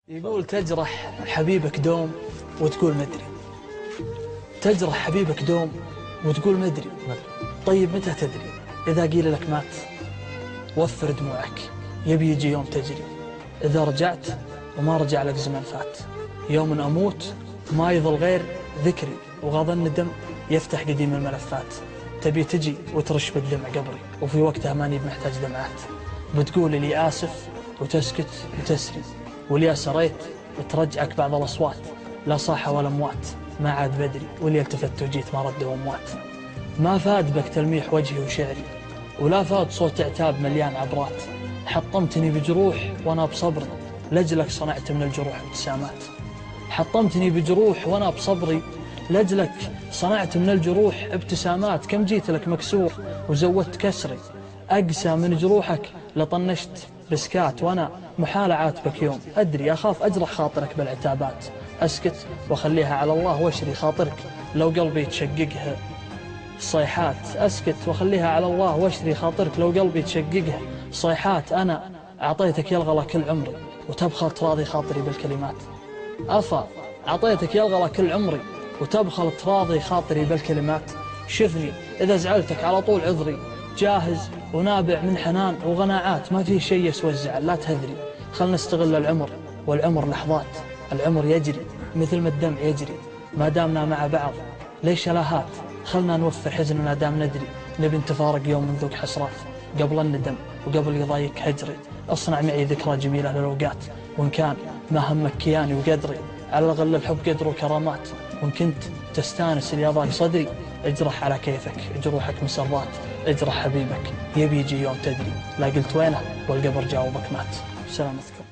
يقول تجرح حبيبك دوم وتقول مدري. تجرح حبيبك دوم وتقول مدري. طيب متى تدري؟ إذا قيل لك مات وفر دموعك، يبي يجي يوم تجري. إذا رجعت وما رجع لك زمن فات، يوم أموت ما يظل غير ذكري، وغض الندم يفتح قديم الملفات. تبي تجي وترش بالدمع قبري، وفي وقتها ماني بمحتاج دمعات. بتقول لي آسف وتسكت وتسري، ولي سريت وترجعك بعض الأصوات. لا صاح ولا موات، ما عاد بدري، واللي التفت وجيت ما رد وموات. ما فاد بك تلميح وجهي وشعري، ولا فاد صوت عتاب مليان عبرات. حطمتني بجروح وانا بصبري، لجلك صنعت من الجروح ابتسامات. حطمتني بجروح وانا بصبري، لجلك صنعت من الجروح ابتسامات. كم جيت لك مكسور وزودت كسري، أقسى من جروحك لطنشت بسكات. وانا محال عاتبك يوم، ادري اخاف اجرح خاطرك بالعتابات. اسكت واخليها على الله واشري خاطرك، لو قلبي تشققها صيحات. اسكت واخليها على الله واشري خاطرك، لو قلبي تشققها صيحات. انا اعطيتك يا الغلا كل عمري، وتبخل تراضي خاطري بالكلمات. افا اعطيتك يا الغلا كل عمري، وتبخل تراضي خاطري بالكلمات. شفني اذا زعلتك على طول عذري، جاهز ونابع من حنان وغناعات. ما في شيء يسوى الزعل، لا تهذري. خلنا نستغل العمر، والعمر لحظات. العمر يجري مثل ما الدمع يجري، ما دامنا مع بعض ليش لاهات. خلنا نوفر حزننا دام ندري، نبي نتفارق يوم نذوق حسرات. قبل الندم وقبل يضايق هجري، اصنع معي ذكرى جميلة للأوقات. وإن كان ما همك كياني وقدري، على الأقل الحب قدر وكرامات. وإن كنت تستانس اللي ضاق صدري، اجرح على كيفك جروحك مسرات. اجرح حبيبك يبي يجي يوم تدري، لا قلت وينه والقبر جاوبك مات. سلامتكم.